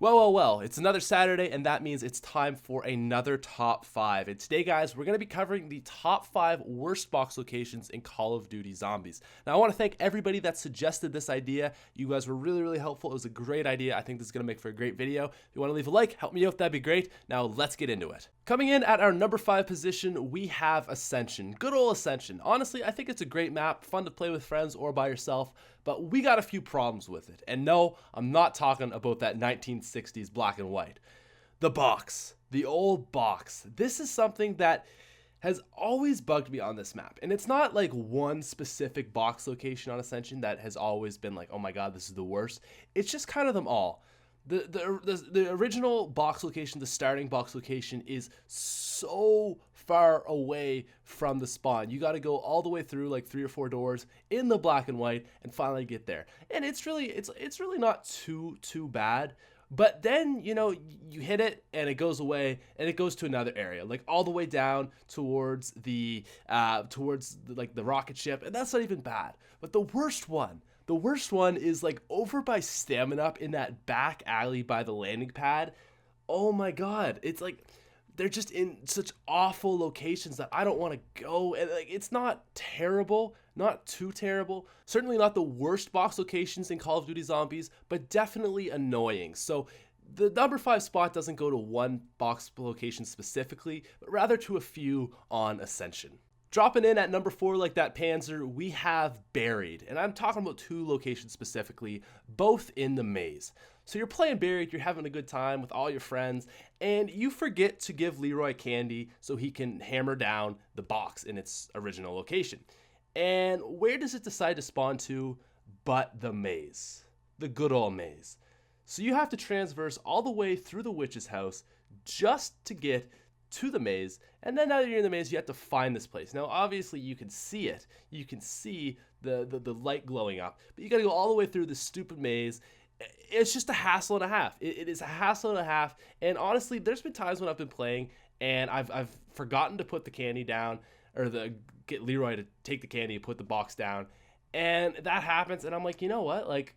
Well, it's another Saturday, and that means it's time for another top 5. And today, guys, we're going to be covering the top 5 worst box locations in Call of Duty Zombies. Now, I want to thank everybody that suggested this idea. You guys were really helpful. It was a great idea. I think this is going to make for a great video. If you want to leave a like, help me out, that'd be great. Now, let's get into it. Coming in at our number 5 position, we have Ascension. Good old Ascension. Honestly, I think it's a great map, fun to play with friends or by yourself, but we got a few problems with it. And no, I'm not talking about that 1960s black and white. The box, the old box. This is something that has always bugged me on this map. And it's not like one specific box location on Ascension that has always been like, oh my god, this is the worst. It's just kind of them all. The original box location, the starting box location, is so far away from the spawn. You got to go all the way through like 3 or 4 doors in the black and white and finally get there. And it's really not too bad. But then, you know, you hit it and it goes away and it goes to another area, like all the way down towards the rocket ship, and that's not even bad. But the worst one is like over by Stamina Up in that back alley by the landing pad. Oh my god, it's like they're just in such awful locations that I don't want to go. And like, it's not terrible, not too terrible. Certainly not the worst box locations in Call of Duty Zombies, but definitely annoying. So the number 5 spot doesn't go to one box location specifically, but rather to a few on Ascension. Dropping in at number 4 like that Panzer, we have Buried. And I'm talking about 2 locations specifically, both in the maze. So you're playing Buried, you're having a good time with all your friends, and you forget to give Leroy candy so he can hammer down the box in its original location. And where does it decide to spawn to but the maze? The good old maze. So you have to transverse all the way through the witch's house just to get to the maze, and then now that you're in the maze, you have to find this place. Now, obviously, you can see it. You can see the light glowing up, but you got to go all the way through this stupid maze. It's just a hassle and a half. It is a hassle and a half, and honestly, there's been times when I've been playing, and I've forgotten to put the candy down, or get Leroy to take the candy and put the box down, and that happens, and I'm like, you know what? Like,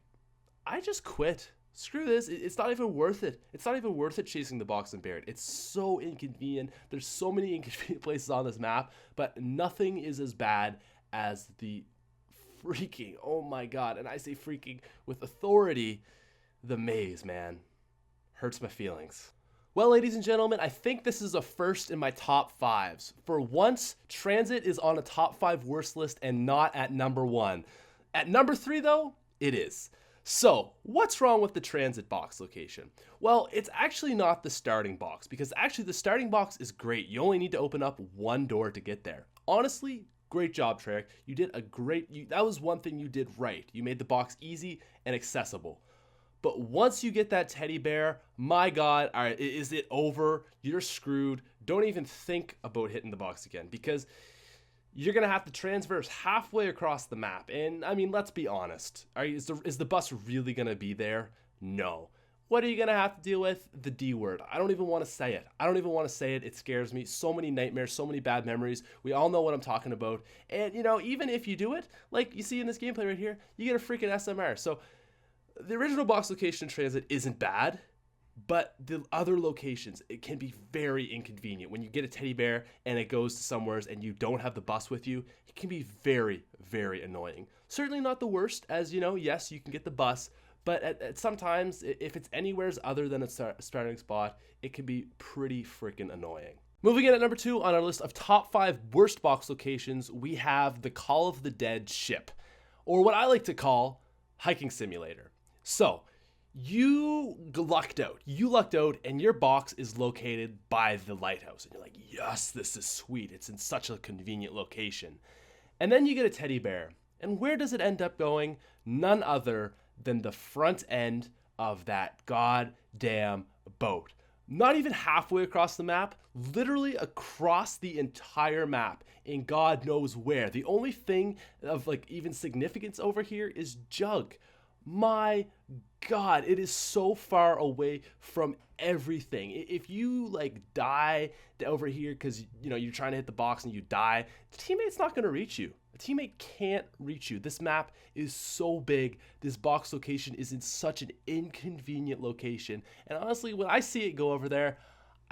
I just quit. Screw this. It's not even worth it. It's not even worth it chasing the box and Buried. It's so inconvenient. There's so many inconvenient places on this map, but nothing is as bad as the freaking, oh my god, and I say freaking with authority, the maze, man. Hurts my feelings. Well, ladies and gentlemen, I think this is a first in my top 5s. For once, Transit is on a top 5 worst list and not at number 1. At number 3, though, it is. So, what's wrong with the Transit box location? Well, it's actually not the starting box, because actually the starting box is great. You only need to open up 1 door to get there. Honestly, great job, Treyarch. You did that was one thing you did right. You made the box easy and accessible. But once you get that teddy bear, my god, all right, is it over? You're screwed. Don't even think about hitting the box again, because you're going to have to transverse halfway across the map. And, I mean, let's be honest. Is the bus really going to be there? No. What are you going to have to deal with? The D word. I don't even want to say it. It scares me. So many nightmares, so many bad memories. We all know what I'm talking about. And, you know, even if you do it, like you see in this gameplay right here, you get a freaking SMR. So, the original box location in Transit isn't bad, but the other locations, it can be very inconvenient. When you get a teddy bear and it goes to somewheres and you don't have the bus with you, it can be very, very annoying. Certainly not the worst, as you know, yes, you can get the bus, but at sometimes, if it's anywheres other than a starting spot, it can be pretty freaking annoying. Moving in at number 2 on our list of top 5 worst box locations, we have the Call of the Dead ship, or what I like to call hiking simulator. So, you lucked out, and your box is located by the lighthouse, and you're like, yes, this is sweet, it's in such a convenient location. And then you get a teddy bear, and where does it end up going? None other than the front end of that goddamn boat. Not even halfway across the map, literally across the entire map, in God knows where. The only thing of like even significance over here is Jug. My God, it is so far away from everything. If you like die over here because you're trying to hit the box and you die, the teammate's not going to reach you. A teammate can't reach you. This map is so big. This box location is in such an inconvenient location. And honestly, when I see it go over there,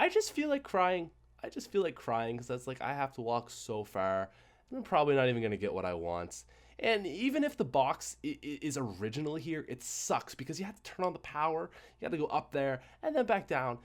I just feel like crying. Because that's like I have to walk so far. I'm probably not even going to get what I want. And even if the box is originally here, it sucks because you have to turn on the power. You got to go up there and then back down.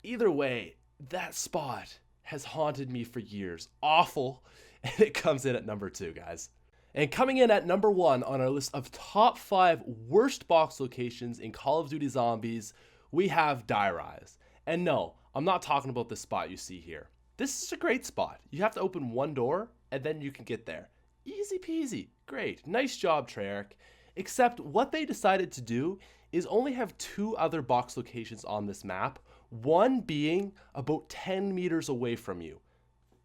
Either way, that spot has haunted me for years. Awful. And it comes in at number 2, guys. And coming in at number 1 on our list of top 5 worst box locations in Call of Duty Zombies, we have Die Rise. And no, I'm not talking about the spot you see here. This is a great spot. You have to open one door and then you can get there. Easy peasy. Great. Nice job, Treyarch. Except what they decided to do is only have 2 other box locations on this map, one being about 10 meters away from you.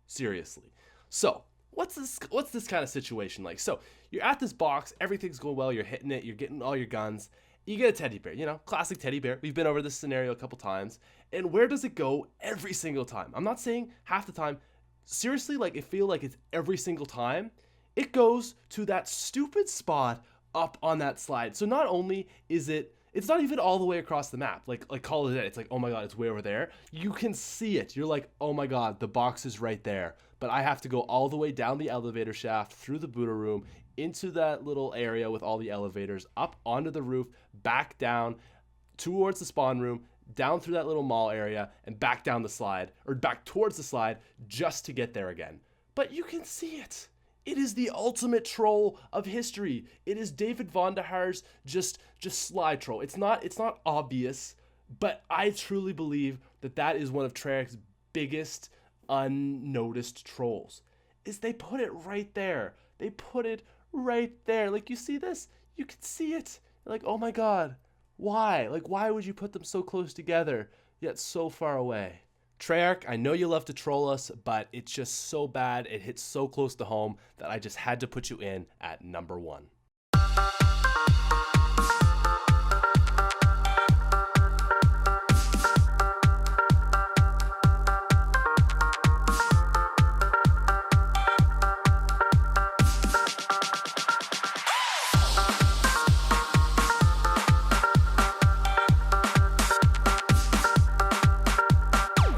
Seriously. So, what's this kind of situation like? So, you're at this box, everything's going well, you're hitting it, you're getting all your guns. You get a teddy bear, classic teddy bear. We've been over this scenario a couple times. And where does it go every single time? I'm not saying half the time. Seriously, I feel like it's every single time. It goes to that stupid spot up on that slide. So not only is it's not even all the way across the map. Like Call of Duty, it's like, oh my God, it's way over there. You can see it. You're like, oh my God, the box is right there. But I have to go all the way down the elevator shaft, through the booter room, into that little area with all the elevators, up onto the roof, back down towards the spawn room, down through that little mall area, and back down the slide, or back towards the slide, just to get there again. But you can see it. It is the ultimate troll of history. It is David Vonderhaar's just slide troll. It's not obvious, but I truly believe that is one of Treyarch's biggest unnoticed trolls. Is they put it right there. They put it right there. Like, you see this? You can see it. You're like, oh my God, why? Like, why would you put them so close together yet so far away? Treyarch, I know you love to troll us, but it's just so bad. It hits so close to home that I just had to put you in at number 1.